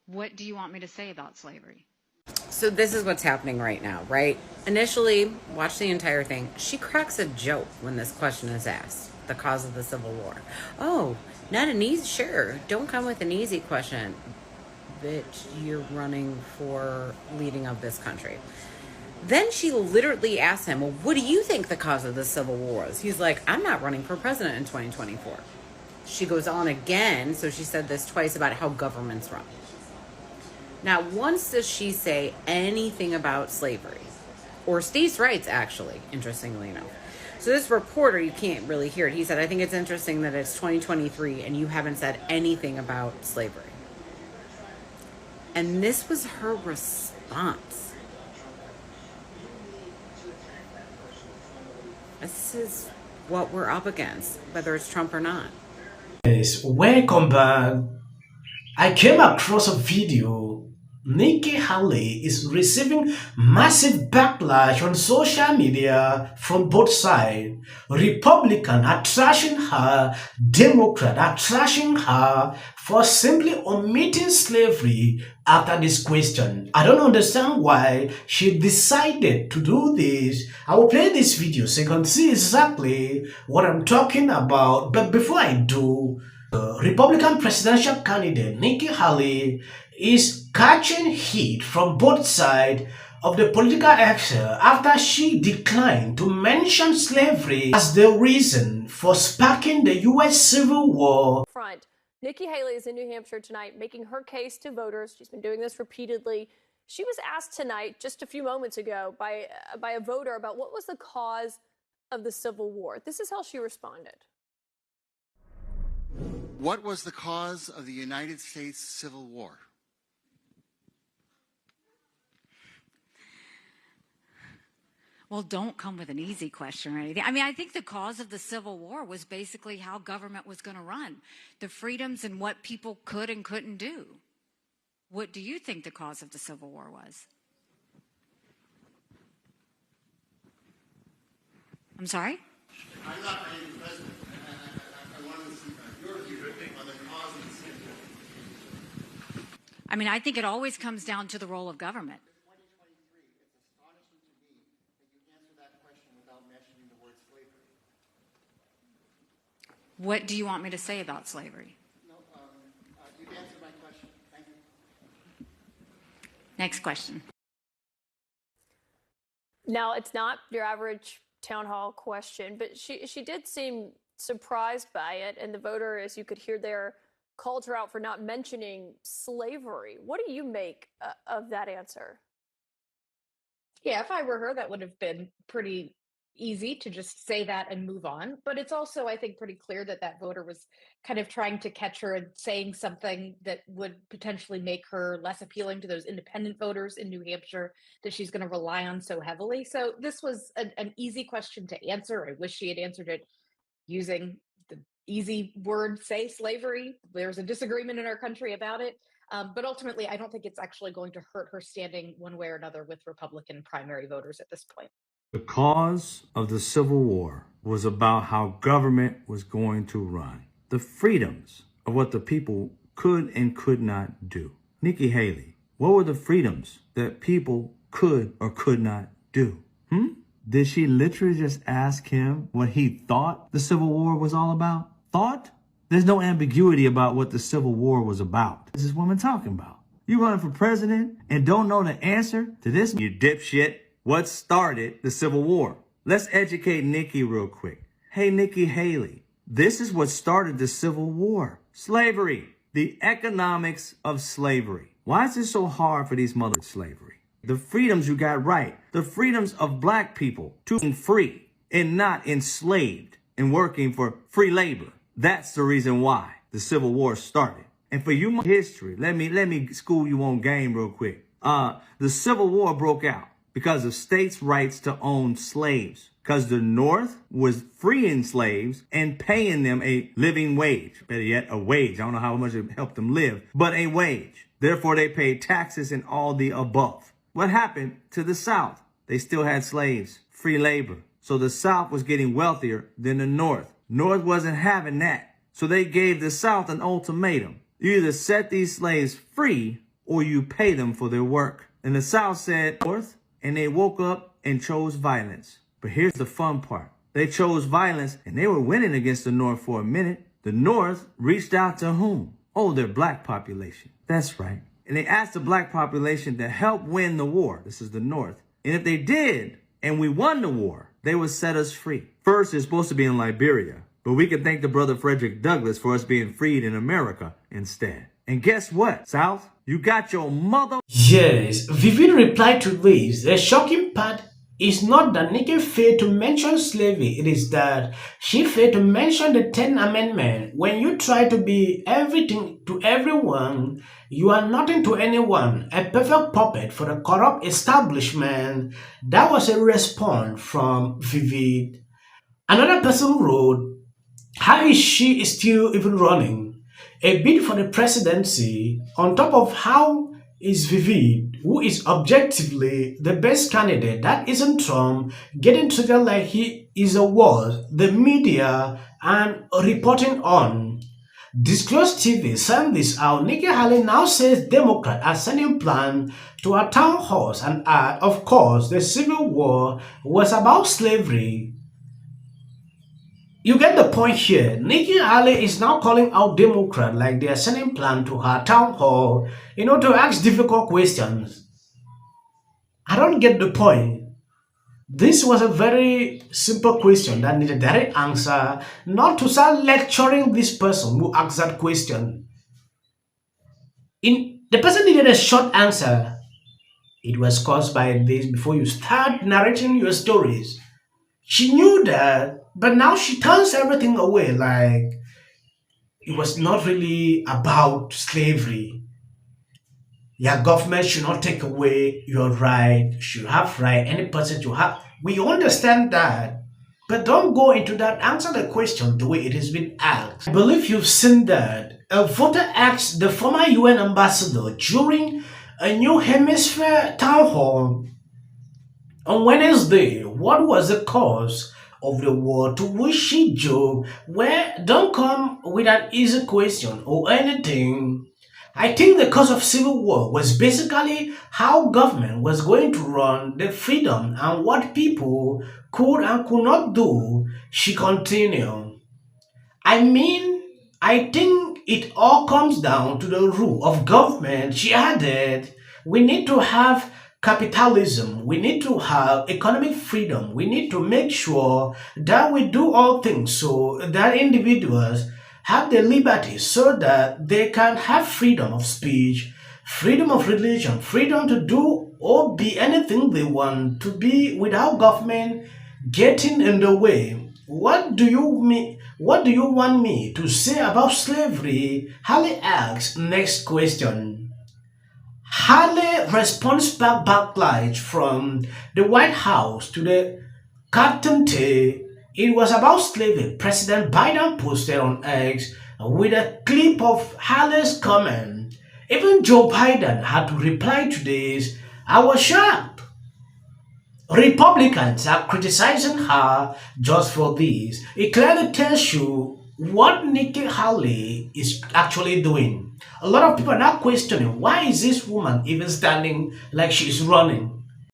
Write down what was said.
What do you want me to say about slavery? So this is what's happening right now, right? Initially, watch the entire thing. She cracks a joke when this question is asked. The cause of the Civil War. Oh, not an easy, sure. Don't come with an easy question. Bitch, you're running for leading of this country. Then she literally asked him, well, what do you think the cause of the Civil War is? He's like, I'm not running for president in 2024. She goes on again, so she said this twice about how governments run. Not once does she say anything about slavery or states' rights, actually, interestingly enough. So this reporter, you can't really hear it. He said, I think it's interesting that it's 2023 and you haven't said anything about slavery. And this was her response. This is what we're up against, whether it's Trump or not. Yes, welcome back. I came across a video. Nikki Haley is receiving massive backlash on social media from both sides. Republicans are trashing her, Democrats are trashing her for simply omitting slavery after this question. I don't understand why she decided to do this. I will play this video so you can see exactly what I'm talking about. But before I do, Republican presidential candidate Nikki Haley is catching heat from both sides of the political action after she declined to mention slavery as the reason for sparking the U.S. Civil War. Front. Nikki Haley is in New Hampshire tonight making her case to voters. She's been doing this repeatedly. She was asked tonight, just a few moments ago, by a voter about what was the cause of the Civil War. This is how she responded. What was the cause of the United States Civil War? Well, don't come with an easy question or anything. I mean, I think the cause of the Civil War was basically how government was going to run, the freedoms and what people could and couldn't do. What do you think the cause of the Civil War was? I'm sorry? I'm not the president. I wanted to see your view on the cause of the Civil War. I mean, I think it always comes down to the role of government. What do you want me to say about slavery? No, you've answered my question. Thank you. Next question. Now, it's not your average town hall question, but she did seem surprised by it, and the voter, as you could hear there, called her out for not mentioning slavery. What do you make of that answer? Yeah, if I were her, that would have been pretty easy to just say that and move on. But it's also, I think, pretty clear that that voter was kind of trying to catch her and saying something that would potentially make her less appealing to those independent voters in New Hampshire that she's going to rely on so heavily. So this was an easy question to answer. I wish she had answered it using the easy word, say slavery. There's a disagreement in our country about it. But ultimately, I don't think it's actually going to hurt her standing one way or another with Republican primary voters at this point. The cause of the Civil War was about how government was going to run, the freedoms of what the people could and could not do. Nikki Haley, what were the freedoms that people could or could not do? Did she literally just ask him what he thought the Civil War was all about? Thought? There's no ambiguity about what the Civil War was about. This is what I'm talking about. You running for president and don't know the answer to this? You dipshit. What started the Civil War? Let's educate Nikki real quick. Hey, Nikki Haley, this is what started the Civil War. Slavery. The economics of slavery. Why is it so hard for these mothers? Slavery. The freedoms you got right. The freedoms of black people to be free and not enslaved and working for free labor. That's the reason why the Civil War started. And for you, history, let me school you on game real quick. The Civil War broke out because of states' rights to own slaves. Because the North was freeing slaves and paying them a living wage. Better yet, a wage. I don't know how much it helped them live, but a wage. Therefore, they paid taxes and all the above. What happened to the South? They still had slaves, free labor. So the South was getting wealthier than the North. North wasn't having that. So they gave the South an ultimatum. You either set these slaves free or you pay them for their work. And the South said North, and they woke up and chose violence. But here's the fun part. They chose violence, and they were winning against the North for a minute. The North reached out to whom? Oh, their black population. That's right. And they asked the black population to help win the war. This is the North. And if they did, and we won the war, they would set us free. First, it's supposed to be in Liberia, but we can thank the brother Frederick Douglass for us being freed in America instead. And guess what, South? You got your mother. Yes, Vivian replied to this. The shocking part is not that Nikki failed to mention slavery, it is that she failed to mention the 10th Amendment. When you try to be everything to everyone, you are nothing to anyone, a perfect puppet for the corrupt establishment. That was a response from Vivid. Another person wrote, how is she still even running? A bid for the presidency, on top of how is Vivid, who is objectively the best candidate, that isn't Trump, getting treated like he is a wall, the media, and reporting on. Disclosed TV sent this out. Nikki Haley now says Democrats are sending plans to a town halls and add, of course, the Civil War was about slavery. You get the point here. Nikki Haley is now calling out Democrats like they are sending plans to her town hall, to ask difficult questions. I don't get the point. This was a very simple question that needed a direct answer, not to start lecturing this person who asked that question. The person needed a short answer. It was caused by this before you start narrating your stories. She knew that, but now she turns everything away like it was not really about slavery. Your government should not take away your right, you should have right, any person you have. We understand that, but don't go into that. Answer the question the way it has been asked. I believe you've seen that. A voter asked the former UN ambassador during a New Hemisphere town hall on Wednesday, what was the cause of the war, to which she joked, well, don't come with an easy question or anything. I think the cause of civil war was basically how government was going to run the freedom and what people could and could not do, she continued. I think it all comes down to the rule of government, she added. We need to have capitalism, we need to have economic freedom, we need to make sure that we do all things so that individuals have the liberty so that they can have freedom of speech, freedom of religion, freedom to do or be anything they want to be without government getting in the way. What do you mean? What do you want me to say about slavery? Haley asks. Next question. Haley responds back backlash from the White House to the Captain T. It was about slavery. President Biden posted on X with a clip of Haley's comment. Even Joe Biden had to reply to this. I was shocked. Republicans are criticizing her just for this. It clearly tells you what Nikki Haley is actually doing. A lot of people are now questioning, why is this woman even standing like she's running?